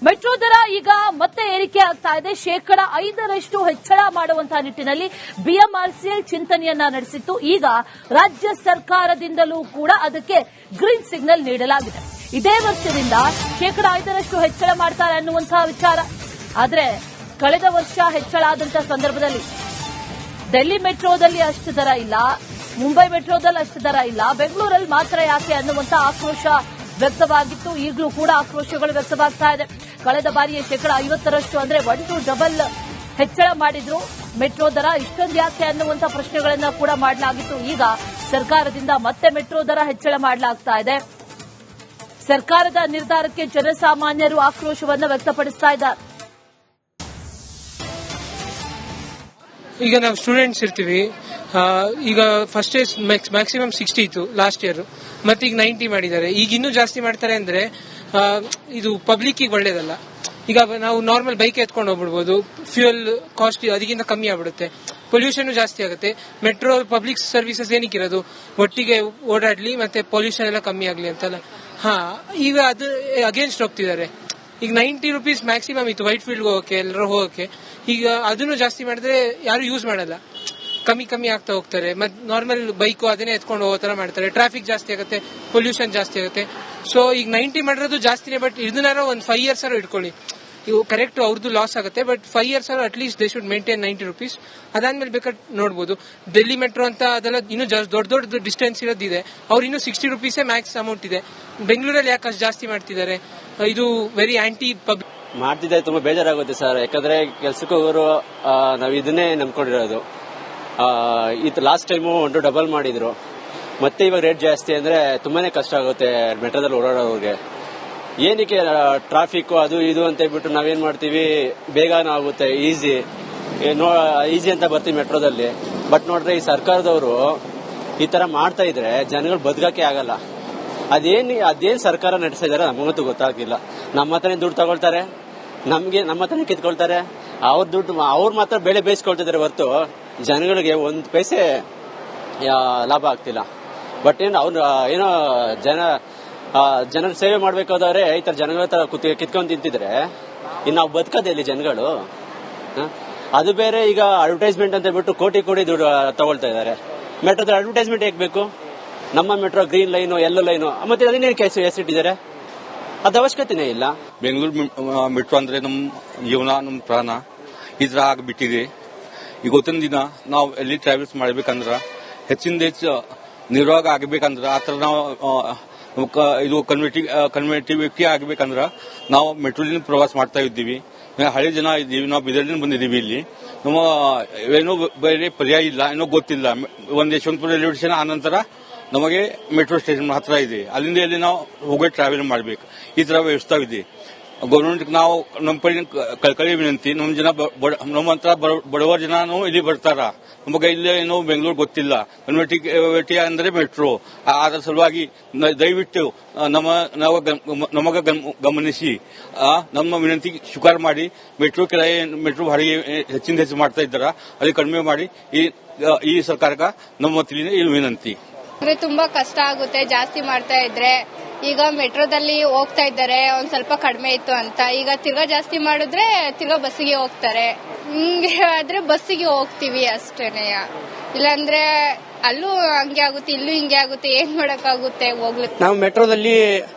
Metro ದರ ಈಗ ಮತ್ತೆ ಏರಿಕೆ ಆಗ್ತಾ ಇದೆ. 5% ಹೆಚ್ಚಳ ಮಾಡುವಂತಹ ನಿಟ್ಟಿನಲ್ಲಿ ಬಿಎಂಆರ್ಸಿಎಲ್ ಚಿಂತನೆಯನ್ನ ನಡೆಸಿತ್ತು. ಈಗ ರಾಜ್ಯ ಸರ್ಕಾರದಿಂದಲೂ ಕೂಡ ಅದಕ್ಕೆ ಗ್ರೀನ್ ಸಿಗ್ನಲ್ ನೀಡಲಾಗಿದೆ. ಇದೇ ವರ್ಷದಿಂದ 5% ಹೆಚ್ಚಳ ಮಾಡ್ತಾರೆ ಅನ್ನುವಂತಹ ವಿಚಾರ. ಆದರೆ ಕಳೆದ ವರ್ಷ ಹೆಚ್ಚಳ ಆದಂತಹ ಸಂದರ್ಭದಲ್ಲಿ ಡೆಲ್ಲಿ ಮೆಟ್ರೋದಲ್ಲಿ ಅಷ್ಟು ದರ ಇಲ್ಲ, ಮುಂಬೈ ಮೆಟ್ರೋದಲ್ಲಿ ಅಷ್ಟು ದರ ಇಲ್ಲ, ಬೆಂಗಳೂರಲ್ಲಿ ಮಾತ್ರ ಯಾಕೆ ಅನ್ನುವಂತ ಆಕ್ರೋಶ ವ್ಯಕ್ತವಾಗಿತ್ತು. ಈಗಲೂ ಕೂಡ ಆಕ್ರೋಶಗಳು ವ್ಯಕ್ತವಾಗ್ತಾ ಇದೆ. ಕಳೆದ ಬಾರಿಯ 50% ಅಂದ್ರೆ 1 to ಡಬಲ್ ಹೆಚ್ಚಳ ಮಾಡಿದ್ರು. ಮೆಟ್ರೋ ದರ ಇಷ್ಟೊಂದು ಯಾಕೆ ಅನ್ನುವಂತ ಪ್ರಶ್ನೆಗಳನ್ನ ಕೂಡ ಮಾಡಲಾಗಿತ್ತು. ಈಗ ಸರ್ಕಾರದಿಂದ ಮತ್ತೆ ಮೆಟ್ರೋ ದರ ಹೆಚ್ಚಳ ಮಾಡಲಾಗ್ತಾ ಇದೆ. ಸರ್ಕಾರದ ನಿರ್ಧಾರಕ್ಕೆ ಜನಸಾಮಾನ್ಯರು ಆಕ್ರೋಶವನ್ನು ವ್ಯಕ್ತಪಡಿಸ್ತಾ ಇದ್ದಾರೆ. ಈಗ ನಾವು ಸ್ಟೂಡೆಂಟ್ಸ್ ಇರ್ತೀವಿ. ಈಗ ಫಸ್ಟ್ ಇಯರ್ ಮ್ಯಾಕ್ಸಿಮಮ್ 60 ಇತ್ತು ಲಾಸ್ಟ್ ಇಯರ್, ಮತ್ತೆ ಈಗ 90 ಮಾಡಿದ್ದಾರೆ. ಈಗ ಇನ್ನೂ ಜಾಸ್ತಿ ಮಾಡ್ತಾರೆ ಅಂದ್ರೆ ಇದು ಪಬ್ಲಿಕ್ ಒಳ್ಳೇದಲ್ಲ. ಈಗ ನಾವು ನಾರ್ಮಲ್ ಬೈಕ್ ಎತ್ಕೊಂಡು ಹೋಗ್ಬಿಡ್ಬೋದು, ಫ್ಯೂಯಲ್ ಕಾಸ್ಟ್ ಅದಕ್ಕಿಂತ ಕಮ್ಮಿ ಆಗ್ಬಿಡುತ್ತೆ, ಪೊಲ್ಯೂಷನ್ ಜಾಸ್ತಿ ಆಗುತ್ತೆ. ಮೆಟ್ರೋ ಪಬ್ಲಿಕ್ ಸರ್ವಿಸಸ್ ಏನಕ್ಕಿರೋದು, ಒಟ್ಟಿಗೆ ಓಡಾಡ್ಲಿ ಮತ್ತೆ ಪೊಲ್ಯೂಷನ್ ಎಲ್ಲ ಕಮ್ಮಿ ಆಗ್ಲಿ ಅಂತಲ್ಲ. ಈಗ ಅದು ಅಗೇನ್ಸ್ಟ್ ಹೋಗ್ತಿದ್ದಾರೆ. ಈಗ 90 ರೂಪೀಸ್ ಮ್ಯಾಕ್ಸಿಮಮ್ ಇತ್ತು ವೈಟ್ ಫೀಲ್ಡ್ ಹೋಗಕ್ಕೆ, ಎಲ್ಲರೂ ಹೋಗಕ್ಕೆ. ಈಗ ಅದನ್ನು ಜಾಸ್ತಿ ಮಾಡಿದ್ರೆ ಯಾರು ಯೂಸ್ ಮಾಡಲ್ಲ, ಕಮ್ಮಿ ಆಗ್ತಾ ಹೋಗ್ತಾರೆ. ಮತ್ತೆ ನಾರ್ಮಲ್ ಬೈಕು ಅದನ್ನೇ ಎತ್ಕೊಂಡು ಹೋಗೋ ತರ ಮಾಡ್ತಾರೆ. ಟ್ರಾಫಿಕ್ ಜಾಸ್ತಿ ಆಗುತ್ತೆ, ಪೊಲ್ಯೂಷನ್ ಜಾಸ್ತಿ ಆಗುತ್ತೆ. ಸೊ ಈಗ 90 ಮಾಡಿರೋದು ಜಾಸ್ತಿನೇ. ಬಟ್ ಇದನ್ನಾರ ಒಂದು 5 years ಇಟ್ಕೊಳ್ಳಿ. ಇವು ಕರೆಕ್ಟ್ ಅವ್ರದ್ದು ಲಾಸ್ ಆಗುತ್ತೆ. But 5 years at least they should maintain 90 rupees. ಅದಾದ್ಮೇಲೆ ಬೇಕಾದ್ರೆ ನೋಡಬಹುದು. ಡೆಲ್ಲಿ ಮೆಟ್ರೋ ಅಂತ ಅದೆಲ್ಲ ಇನ್ನೂ ದೊಡ್ಡ ಡಿಸ್ಟೆನ್ಸ್ ಇರೋದಿದೆ. ಅವ್ರು ಇನ್ನೂ 60 ರೂಪೀಸೇ ಮ್ಯಾಕ್ಸ್ ಅಮೌಂಟ್ ಇದೆ. ಬೆಂಗಳೂರಲ್ಲಿ ಯಾಕೆ ಅಷ್ಟು ಜಾಸ್ತಿ ಮಾಡ್ತಿದ್ದಾರೆ? ಇದು ವೆರಿ ಆಂಟಿ ಪಬ್ಲಿಕ್. ಮಾಡ್ತಿದ್ದಾರೆ, ತುಂಬಾ ಬೇಜಾರಾಗುತ್ತೆ ಸರ್. ಯಾಕಂದ್ರೆ ಕೆಲ್ಸಕ್ಕೆ ಹೋಗೋರು ನಾವು ಇದನ್ನೇ ನಂಬ್ಕೊಂಡಿರೋದು. ಲಾಸ್ಟ್ ಟೈಮು 1 to ಡಬಲ್ ಮಾಡಿದ್ರು. ಮತ್ತೆ ಇವಾಗ ರೇಟ್ ಜಾಸ್ತಿ ಅಂದ್ರೆ ತುಂಬಾನೇ ಕಷ್ಟ ಆಗುತ್ತೆ ಮೆಟ್ರೋದಲ್ಲಿ ಓಡಾಡೋರಿಗೆ. ಏನಕ್ಕೆ ಟ್ರಾಫಿಕ್ ಅದು ಇದು ಅಂತ ಹೇಳ್ಬಿಟ್ಟು ನಾವೇನ್ ಮಾಡ್ತೀವಿ, ಬೇಗನ ಆಗುತ್ತೆ, ಈಸಿ ಅಂತ ಬರ್ತೀವಿ ಮೆಟ್ರೋದಲ್ಲಿ. ಬಟ್ ನೋಡ್ರೆ ಈ ಸರ್ಕಾರದವರು ಈ ತರ ಮಾಡ್ತಾ ಇದ್ರೆ ಜನಗಳು ಬದುಕಕ್ಕೆ ಆಗಲ್ಲ. ಅದೇನ್ ಸರ್ಕಾರ ನಡೆಸ್ತಾ ಇದಾರೆ ನಮಗಂತೂ ಗೊತ್ತಾಗಿಲ್ಲ. ನಮ್ಮ ಹತ್ರನೇ ದುಡ್ಡು ತಗೊಳ್ತಾರೆ, ನಮ್ಮ ಹತ್ರನೇ ಕಿತ್ಕೊಳ್ತಾರೆ. ಅವ್ರ ದುಡ್ಡು ಅವ್ರು ಮಾತ್ರ ಬೆಳೆ ಬೇಯಿಸ್ಕೊಳ್ತಿದ್ದಾರೆ ಹೊರತು ಜನಗಳಿಗೆ 1 ಪೈಸೆ ಲಾಭ ಆಗ್ತಿಲ್ಲ. ಬಟ್ ಏನೋ ಜನರ ಸೇವೆ ಮಾಡ್ಬೇಕಾದ್ರೆ ಈ ತರ ಜನಗಳ ತರ ಕಿತ್ಕೊಂಡ್ ತಿಂತಿದ್ರೆ ಇನ್ನು ನಾವು ಬದುಕದೆ ಇಲ್ಲಿ ಜನಗಳು. ಅದು ಬೇರೆ. ಈಗ ಅಡ್ವರ್ಟೈಸ್ಮೆಂಟ್ ಅಂತ ಹೇಳ್ಬಿಟ್ಟು ಕೋಟಿ ದುಡ್ಡು ತಗೊಳ್ತಾ ಇದ್ದಾರೆ. ಮೆಟ್ರೋದ ಅಡ್ವರ್ಟೈಸ್ಮೆಂಟ್ ಹೇಗೆ ಬೇಕು? ನಮ್ಮ metro green line, yellow line, ಮತ್ತೆ ಅದನ್ನೇನು ಹೆಸರಿಟ್ಟಿದ್ದಾರೆ? ಅದು ಅವಶ್ಯಕತೆನೇ ಇಲ್ಲ. ಬೆಂಗಳೂರು ಮೆಟ್ರೋ ಅಂದ್ರೆ ನಮ್ಮ ಜೀವನ, ನಮ್ಮ ಪ್ರಾಣ. ಈ ತರ ಆಗ್ಬಿಟ್ಟಿದೆ. ಈಗ ಗೊತ್ತಿನ ದಿನ ನಾವು ಎಲ್ಲಿ ಟ್ರಾವೆಲ್ಸ್ ಮಾಡ್ಬೇಕಂದ್ರ ಹೆಚ್ಚಿನ ಹೆಚ್ಚು ನಿರ್ವಾಹ ಆಗ್ಬೇಕಂದ್ರ ಆ ತರ ನಾವು ಇದು ಕನ್ವರ್ಟಿವಿಟಿ ಆಗ್ಬೇಕಂದ್ರ ನಾವು ಮೆಟ್ರೋಲಿನ ಪ್ರವಾಸ ಮಾಡ್ತಾ ಇದ್ದೀವಿ. ಹಳೆ ಜನ ಇದ್ದೀವಿ, ನಾವು ಬಿದರ್ಲಿಂದ ಬಂದಿದ್ದೀವಿ. ಇಲ್ಲಿ ನಮ್ಮ ಏನೋ ಬೇರೆ ಪರ್ಯಾಯ ಇಲ್ಲ, ಏನೋ ಗೊತ್ತಿಲ್ಲ. ಒಂದು ಯಶವಂತಪುರ ರೈಲ್ವೆ ಸ್ಟೇಷನ್ ಆನಂತರ ನಮಗೆ ಮೆಟ್ರೋ ಸ್ಟೇಷನ್ ಹತ್ರ ಇದೆ. ಅಲ್ಲಿಂದ ಎಲ್ಲಿ ನಾವು ಹೋಗಿ ಟ್ರಾವೆಲ್ ಮಾಡ್ಬೇಕು. ಈ ತರ ವ್ಯವಸ್ಥೆ ಇದೆ. ಗೌರ್ಮೆಂಟ್ ನಾವು ನಮ್ಮ ಪಡಿ ಕಳ್ಕಳಿ ವಿನಂತಿ, ನಮ್ಮಂತರ ಬಡವರ ಜನನು ಇಲ್ಲಿ ಬರ್ತಾರ. ನಮಗೆ ಇಲ್ಲಿ ಏನೋ ಬೆಂಗಳೂರು ಗೊತ್ತಿಲ್ಲ. ಕನ್ವರ್ಟಿವಿಟಿ ಅಂದ್ರೆ ಮೆಟ್ರೋ. ಅದರ ಸಲುವಾಗಿ ದಯವಿಟ್ಟು ನಮಗ ಗಮನಿಸಿ ನಮ್ಮ ವಿನಂತಿ ಸ್ವೀಕಾರ ಮಾಡಿ. ಮೆಟ್ರೋ ಬಾಡಿಗೆ ಹೆಚ್ಚಿನ ಹೆಚ್ಚು ಮಾಡ್ತಾ ಇದ್ದಾರ, ಅದಕ್ಕೆ ಕಡಿಮೆ ಮಾಡಿ ಈ ಸರ್ಕಾರಕ್ಕೆ ನಮ್ಮ ವತಿಯಿಂದ ಈ ವಿನಂತಿ. ತುಂಬಾ ಕಷ್ಟ ಆಗುತ್ತೆ ಜಾಸ್ತಿ ಮಾಡ್ತಾ ಇದ್ರೆ. ಈಗ ಮೆಟ್ರೋದಲ್ಲಿ ಹೋಗ್ತಾ ಇದ್ದಾರೆ, ಒಂದ್ ಸ್ವಲ್ಪ ಕಡಿಮೆ ಇತ್ತು ಅಂತ. ಈಗ ತಿರ್ಗಾ ಜಾಸ್ತಿ ಮಾಡಿದ್ರೆ ತಿರ್ಗಾ ಬಸ್ಸಿಗೆ ಹೋಗ್ತಾರೆ. ಹಿಂಗೆ ಆದ್ರೆ ಬಸ್ಸಿಗೆ ಹೋಗ್ತೀವಿ ಅಷ್ಟೇನೆ. ಇಲ್ಲಾಂದ್ರೆ ಅಲ್ಲೂ ಹಂಗೆ ಆಗುತ್ತೆ, ಇಲ್ಲೂ ಹಿಂಗೆ ಆಗುತ್ತೆ. ಏನ್ ಮಾಡಕ್ಕಾಗುತ್ತೆ? ಹೋಗ್ಲಿಕ್ಕೆ ನಾವು ಮೆಟ್ರೋದಲ್ಲಿ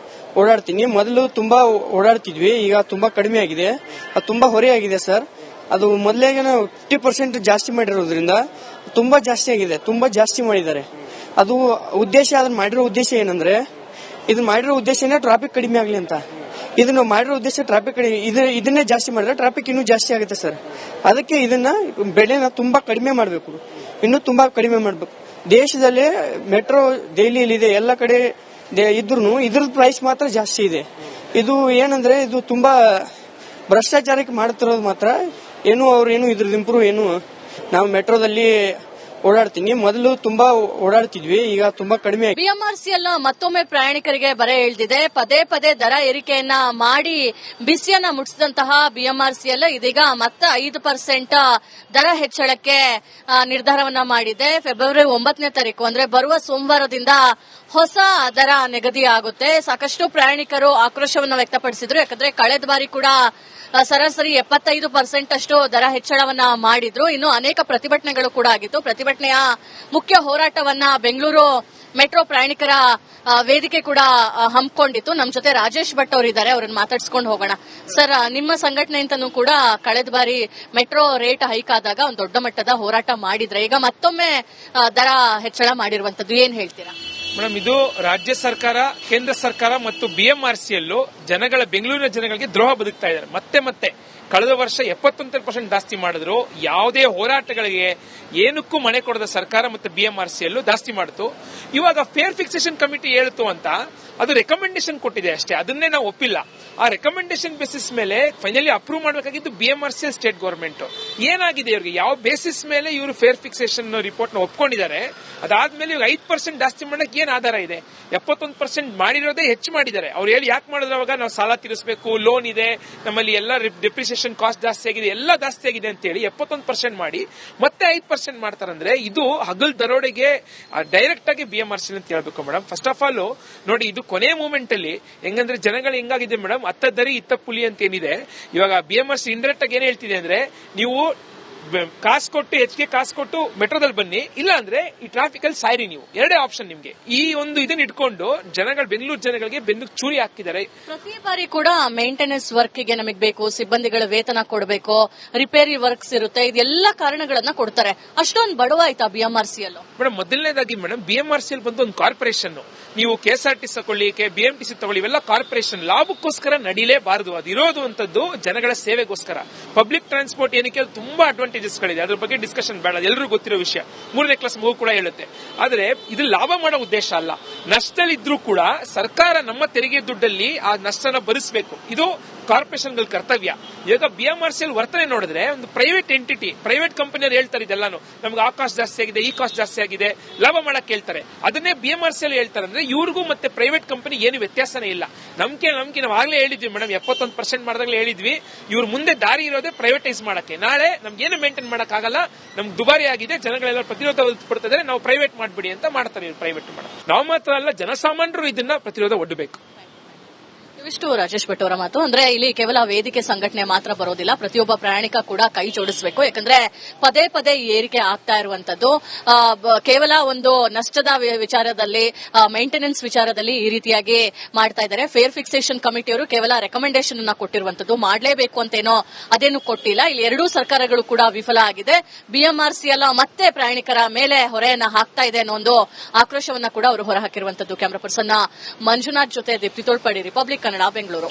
ಓಡಾಡ್ತೀನಿ. ಮೊದಲು ತುಂಬಾ ಓಡಾಡ್ತಿದ್ವಿ, ಈಗ ತುಂಬಾ ಕಡಿಮೆ ಆಗಿದೆ. ಅದು ತುಂಬಾ ಹೊರೆ ಆಗಿದೆ ಸರ್. ಅದು ಮೊದಲಿಗೆ 50% ಜಾಸ್ತಿ ಮಾಡಿರೋದ್ರಿಂದ ತುಂಬಾ ಜಾಸ್ತಿ ಆಗಿದೆ, ತುಂಬಾ ಜಾಸ್ತಿ ಮಾಡಿದ್ದಾರೆ. ಅದು ಉದ್ದೇಶ, ಅದನ್ನ ಮಾಡಿರೋ ಉದ್ದೇಶ ಏನಂದ್ರೆ, ಇದನ್ನ ಮಾಡಿರೋ ಉದ್ದೇಶ ಟ್ರಾಫಿಕ್ ಕಡಿಮೆ ಆಗಲಿ ಅಂತ. ಇದನ್ನ ಮಾಡಿರೋ ಉದ್ದೇಶ ಟ್ರಾಫಿಕ್ ಕಡಿಮೆ, ಇದನ್ನೇ ಜಾಸ್ತಿ ಮಾಡಿದ್ರೆ ಟ್ರಾಫಿಕ್ ಇನ್ನೂ ಜಾಸ್ತಿ ಆಗುತ್ತೆ ಸರ್. ಅದಕ್ಕೆ ಇದನ್ನ ಬೆಲೆನ ತುಂಬಾ ಕಡಿಮೆ ಮಾಡಬೇಕು, ಇನ್ನೂ ತುಂಬಾ ಕಡಿಮೆ ಮಾಡಬೇಕು. ದೇಶದಲ್ಲಿ ಮೆಟ್ರೋ ದೆಹಲಿಯಲ್ಲಿ ಇದೆ, ಎಲ್ಲ ಕಡೆ ಇದ್ರೂ ಇದ್ರ ಪ್ರೈಸ್ ಮಾತ್ರ ಜಾಸ್ತಿ ಇದೆ. ಇದು ಏನಂದ್ರೆ ಇದು ತುಂಬಾ ಭ್ರಷ್ಟಾಚಾರಕ್ಕೆ ಮಾಡುತ್ತಿರೋದು ಮಾತ್ರ. ಏನು ಅವ್ರು ಏನು ಇದ್ರದ್ದು ಇಂಪ್ರೂವ್ ಏನು. ನಾವು ಮೆಟ್ರೋದಲ್ಲಿ ಓಡಾಡ್ತೀನಿ. ಮೊದಲು ತುಂಬಾ ಓಡಾಡ್ತಿದ್ವಿ, ಈಗ ತುಂಬಾ ಕಡಿಮೆ ಆಗಿದೆ. ಬಿಎಂಆರ್ಸಿಎಲ್ ಮತ್ತೊಮ್ಮೆ ಪ್ರಯಾಣಿಕರಿಗೆ ಬರೆ ಎಳೆದಿದೆ. ಪದೇ ಪದೇ ದರ ಏರಿಕೆಯನ್ನ ಮಾಡಿ ಬಿಸಿಯನ್ನ ಮುಟ್ಟಿಸಿದಂತಹ ಬಿಎಂಆರ್ಸಿಎಲ್ ಇದೀಗ ಮತ್ತೆ 5% ದರ ಹೆಚ್ಚಳಕ್ಕೆ ನಿರ್ಧಾರವನ್ನ ಮಾಡಿದೆ. ಫೆಬ್ರವರಿ 9ನೇ ತಾರೀಕು ಅಂದ್ರೆ ಬರುವ ಸೋಮವಾರದಿಂದ ಹೊಸ ದರ ನಿಗದಿ ಆಗುತ್ತೆ. ಸಾಕಷ್ಟು ಪ್ರಯಾಣಿಕರು ಆಕ್ರೋಶವನ್ನು ವ್ಯಕ್ತಪಡಿಸಿದ್ರು. ಯಾಕಂದ್ರೆ ಕಳೆದ ಬಾರಿ ಕೂಡ ಸರಾಸರಿ 75% ಅಷ್ಟು ದರ ಹೆಚ್ಚಳವನ್ನ ಮಾಡಿದ್ರು. ಇನ್ನು ಅನೇಕ ಪ್ರತಿಭಟನೆಗಳು ಕೂಡ ಆಗಿತ್ತು. ಪ್ರತಿಭಟನೆಯ ಮುಖ್ಯ ಹೋರಾಟವನ್ನ ಬೆಂಗಳೂರು ಮೆಟ್ರೋ ಪ್ರಯಾಣಿಕರ ವೇದಿಕೆ ಕೂಡ ಹಮ್ಮಿಕೊಂಡಿತ್ತು. ನಮ್ಮ ಜೊತೆ ರಾಜೇಶ್ ಭಟ್ ಅವರಿದ್ದಾರೆ, ಅವರನ್ನು ಮಾತಾಡ್ಸ್ಕೊಂಡು ಹೋಗೋಣ. ಸರ್, ನಿಮ್ಮ ಸಂಘಟನೆಯಿಂದನೂ ಕೂಡ ಕಳೆದ ಬಾರಿ ಮೆಟ್ರೋ ರೇಟ್ ಹೈಕ್ ಆದಾಗ ಒಂದು ದೊಡ್ಡ ಮಟ್ಟದ ಹೋರಾಟ ಮಾಡಿದ್ರೆ, ಈಗ ಮತ್ತೊಮ್ಮೆ ದರ ಹೆಚ್ಚಳ ಮಾಡಿರುವಂತದ್ದು, ಏನ್ ಹೇಳ್ತೀರಾ? ಮೇಡಮ್, ಇದು ರಾಜ್ಯ ಸರ್ಕಾರ, ಕೇಂದ್ರ ಸರ್ಕಾರ ಮತ್ತು ಬಿಎಂಆರ್ಸಿಎಲ್ ಜನಗಳ, ಬೆಂಗಳೂರಿನ ಜನಗಳಿಗೆ ದ್ರೋಹ ಬದುಕ್ತಾ ಇದ್ದಾರೆ. ಮತ್ತೆ ಕಳೆದ ವರ್ಷ 71% ಜಾಸ್ತಿ ಮಾಡಿದ್ರು. ಯಾವುದೇ ಹೋರಾಟಗಳಿಗೆ ಏನಕ್ಕೂ ಮನೆ ಕೊಡದ ಸರ್ಕಾರ ಮತ್ತು ಬಿಎಂಆರ್ಸಿಎಲ್ ಜಾಸ್ತಿ ಮಾಡಿತು. ಇವಾಗ ಫೇರ್ ಫಿಕ್ಸೇಷನ್ ಕಮಿಟಿ ಹೇಳಿತು ಅಂತ ಅದು ರೆಕಮೆಂಡೇಶನ್ ಕೊಟ್ಟಿದೆ ಅಷ್ಟೇ, ಅದನ್ನೇ ನಾವು ಒಪ್ಪಿಲ್ಲ. ಆ ರೆಕಮೆಂಡೇಶನ್ ಬೇಸಿಸ್ ಮೇಲೆ ಫೈನಲಿ ಅಪ್ರೂವ್ ಮಾಡಬೇಕಾಗಿದ್ದು ಬಿಎಂಆರ್ಸಿಎಲ್ ಸ್ಟೇಟ್ ಗವರ್ಮೆಂಟ್. ಏನಾಗಿದೆ ಇವ್ರಿಗೆ, ಯಾವ ಬೇಸಿಸ್ ಮೇಲೆ ಇವರು ಫೇರ್ ಫಿಕ್ಸೇಷನ್ ರಿಪೋರ್ಟ್ ನ ಒಪ್ಕೊಂಡಿದ್ದಾರೆ, ಅದಾದ್ಮೇಲೆ ಇವಾಗ 5% ಜಾಸ್ತಿ ಮಾಡಕ್ಕೆ ಏನ್ ಆಧಾರ ಇದೆ? 71% ಮಾಡಿರೋದೇ ಹೆಚ್ಚು ಮಾಡಿದ್ದಾರೆ. ಅವ್ರು ಹೇಳಿ ಯಾಕೆ ಮಾಡಿದ್ರು? ಅವಾಗ ನಾವು ಸಾಲ ತೀರಿಸಬೇಕು, ಲೋನ್ ಇದೆ, ನಮ್ಮಲ್ಲಿ ಎಲ್ಲ ಡೆಪ್ರಿಸಿಯೇಷನ್ ಕಾಸ್ಟ್ ಜಾಸ್ತಿ ಆಗಿದೆ, ಎಲ್ಲ ಜಾಸ್ತಿ ಆಗಿದೆ ಅಂತ ಹೇಳಿ 71% ಮಾಡಿ ಮತ್ತೆ 5% ಮಾಡ್ತಾರಂದ್ರೆ ಇದು ಹಗಲ್ ದರೋಡೆಗೆ ಡೈರೆಕ್ಟ್ ಆಗಿ ಬಿಎಂಆರ್ಸಿಎಲ್ ಅಂತ ಹೇಳ್ಬೇಕು ಮೇಡಮ್. ಫಸ್ಟ್ ಆಫ್ ಆಲ್ ನೋಡಿ, ಇದು ಕೊನೆ ಮೂಮೆಂಟ್ ಅಲ್ಲಿ ಹೆಂಗಂದ್ರೆ ಜನಗಳು ಹೆಂಗಾಗಿದೆ ಮೇಡಮ್, ಅತ್ತ ದರಿ ಇತ್ತ ಪುಲಿ ಅಂತ ಏನಿದೆ. ಇವಾಗ ಬಿಎಂಆರ್ಸಿ ಇಂಡೈರೆಕ್ಟ್ ಆಗಿ ಏನ್ ಹೇಳ್ತಿದೆ ಅಂದ್ರೆ, ನೀವು ಕಾಸು ಕೊಟ್ಟು, ಹೆಚ್ಚಿಗೆ ಕಾಸು ಕೊಟ್ಟು ಮೆಟ್ರೋದಲ್ಲಿ ಬನ್ನಿ, ಇಲ್ಲ ಅಂದ್ರೆ ಈ ಟ್ರಾಫಿಕ್ ಅಲ್ಲಿ ಸಾಯ್ರಿ. ನೀವು ಎರಡೇ ಆಪ್ಷನ್ ನಿಮ್ಗೆ. ಈ ಒಂದು ಇದನ್ನ ಇಟ್ಕೊಂಡು ಜನಗಳು, ಬೆಂಗಳೂರು ಜನಗಳಿಗೆ ಬೆನ್ನು ಚೂರಿ ಹಾಕಿದ್ದಾರೆ. ಪ್ರತಿ ಬಾರಿ ಕೂಡ ಮೇಂಟೆನೆನ್ಸ್ ವರ್ಕ್ ಗೆ ನಮಗೆ ಬೇಕು, ಸಿಬ್ಬಂದಿಗಳ ವೇತನ ಕೊಡಬೇಕು, ರಿಪೇರಿ ವರ್ಕ್ಸ್ ಇರುತ್ತೆ, ಇದೆಲ್ಲ ಕಾರಣಗಳನ್ನ ಕೊಡ್ತಾರೆ. ಅಷ್ಟೊಂದು ಬಡವ ಆಯ್ತಾ ಬಿಎಂಆರ್ಸಿಎಲ್? ಮೇಡಮ್, ಮೊದಲನೇದಾಗಿ ಮೇಡಮ್, ಬಿಎಂಆರ್ಸಿಎಲ್ ಬಂದು ಒಂದು ಕಾರ್ಪೊರೇಷನ್. ನೀವು ಕೆಎಸ್ಆರ್ಟಿಸಿ ತಗೊಳ್ಳಿ, ಬಿಎಂಟಿಸಿ ತಗೊಳ್ಳಿ, ಇವೆಲ್ಲ ಕಾರ್ಪೊರೇಷನ್. ಲಾಭಕ್ಕೋಸ್ಕರ ನಡೀಲೇಬಾರದು. ಅದಿರೋದು ಅಂತದ್ದು ಜನಗಳ ಸೇವೆಗೋಸ್ಕರ. ಪಬ್ಲಿಕ್ ಟ್ರಾನ್ಸ್ಪೋರ್ಟ್ ಏನಕ್ಕೆ ತುಂಬಾ ಅಡ್ವಾಂಟೇಜಸ್ ಗಳಿದೆ, ಅದ್ರ ಬಗ್ಗೆ ಡಿಸ್ಕಷನ್ ಬೇಡ, ಎಲ್ಲರಿಗೂ ಗೊತ್ತಿರೋ ವಿಷಯ. 3ನೇ ಕ್ಲಾಸ್ ಮಗು ಕೂಡ ಹೇಳುತ್ತೆ. ಆದ್ರೆ ಇದು ಲಾಭ ಮಾಡೋ ಉದ್ದೇಶ ಅಲ್ಲ. ನಷ್ಟದಲ್ಲಿದ್ರೂ ಕೂಡ ಸರ್ಕಾರ ನಮ್ಮ ತೆರಿಗೆ ದುಡ್ಡಲ್ಲಿ ಆ ನಷ್ಟನ ಭರಿಸಬೇಕು. ಇದು ಕಾರ್ಪೊರೇಷನ್ಗಳ ಕರ್ತವ್ಯ. ಈಗ ಬಿಎಂಆರ್ಸಿಎಲ್ ವರ್ತನೆ ನೋಡಿದ್ರೆ ಒಂದು ಪ್ರೈವೇಟ್ ಎಂಟಿಟಿ, ಪ್ರೈವೇಟ್ ಕಂಪನಿಯವರು ಹೇಳ್ತಾರೆ ಇದೆಲ್ಲಾನು, ನಮ್ಗೆ ಆ ಕಾಸ್ಟ್ ಜಾಸ್ತಿ ಆಗಿದೆ, ಈ ಕಾಸ್ಟ್ ಜಾಸ್ತಿ ಆಗಿದೆ, ಲಾಭ ಮಾಡಕ್ ಹೇಳ್ತಾರೆ. ಅದನ್ನೇ ಬಿಎಂಆರ್ಸಿಎಲ್ ಹೇಳ್ತಾರೆ. ಅಂದ್ರೆ ಇವ್ರಿಗೂ ಮತ್ತೆ ಪ್ರೈವೇಟ್ ಕಂಪನಿ ಏನು ವ್ಯತ್ಯಾಸನೇ ಇಲ್ಲ. ನಮ್ಗೆ ನಾವು ಆಗ್ಲೇ ಹೇಳಿದ್ವಿ ಮೇಡಮ್, 71% ಮಾಡಿದಾಗಲೇ ಹೇಳಿದ್ವಿ, ಇವ್ರ ಮುಂದೆ ದಾರಿ ಇರೋದೇ ಪ್ರೈವೇಟೈಸ್ ಮಾಡಕ್ಕೆ. ನಾಳೆ ನಮ್ಗೇನು ಮೇಂಟೈನ್ ಮಾಡಕ್ ಆಗಲ್ಲ, ನಮ್ಗೆ ದುಬಾರಿ ಆಗಿದೆ, ಜನಗಳೆಲ್ಲ ಪ್ರತಿರೋಧ ಪಡ್ತಿದ್ದಾರೆ, ನಾವು ಪ್ರೈವೇಟ್ ಮಾಡ್ಬಿಡಿ ಅಂತ ಮಾಡ್ತಾರೆ ಇವ್ರು. ಪ್ರೈವೇಟ್ ಮಾಡ ನಾವು ಮಾತ್ರ ಅಲ್ಲ, ಜನಸಾಮಾನ್ಯರು ಇದನ್ನ ಪ್ರತಿರೋಧ ಒಡ್ಡಬೇಕು. ಇವಿಷ್ಟು ರಾಜೇಶ್ ಭಟ್ ಅವರ ಮಾತು. ಅಂದ್ರೆ ಇಲ್ಲಿ ಕೇವಲ ವೇದಿಕೆ ಸಂಘಟನೆ ಮಾತ್ರ ಬರೋದಿಲ್ಲ, ಪ್ರತಿಯೊಬ್ಬ ಪ್ರಯಾಣಿಕ ಕೂಡ ಕೈ ಜೋಡಿಸಬೇಕು. ಯಾಕಂದ್ರೆ ಪದೇ ಪದೇ ಏರಿಕೆ ಆಗ್ತಾ ಇರುವಂತದ್ದು ಕೇವಲ ಒಂದು ನಷ್ಟದ ವಿಚಾರದಲ್ಲಿ, ಮೇಂಟೆನೆನ್ಸ್ ವಿಚಾರದಲ್ಲಿ ಈ ರೀತಿಯಾಗಿ ಮಾಡ್ತಾ ಇದ್ದಾರೆ. ಫೇರ್ ಫಿಕ್ಸೇಷನ್ ಕಮಿಟಿಯವರು ಕೇವಲ ರೆಕಮೆಂಡೇಶನ್ ಅನ್ನ ಕೊಟ್ಟಿರುವಂತದ್ದು, ಮಾಡಲೇಬೇಕು ಅಂತೇನೋ ಅದೇನು ಕೊಟ್ಟಿಲ್ಲ. ಇಲ್ಲಿ ಎರಡೂ ಸರ್ಕಾರಗಳು ಕೂಡ ವಿಫಲ ಆಗಿದೆ. ಬಿಎಂಆರ್ಸಿಎಲ್ ಮತ್ತೆ ಪ್ರಯಾಣಿಕರ ಮೇಲೆ ಹೊರೆಯನ್ನ ಹಾಕ್ತಾ ಇದೆ ಅನ್ನೋ ಒಂದು ಆಕ್ರೋಶವನ್ನ ಕೂಡ ಅವರು ಹೊರಹಾಕಿರುವಂತದ್ದು. ಕ್ಯಾಮರಾ ಪರ್ಸನ್ ಮಂಜುನಾಥ್ ಜೊತೆ ದೀಪ್ತಿ ತೋಳ್ಪಡಿ, ರಿಪಬ್ಲಿಕ್ ಕನ್ನಡ, ಬೆಂಗಳೂರು.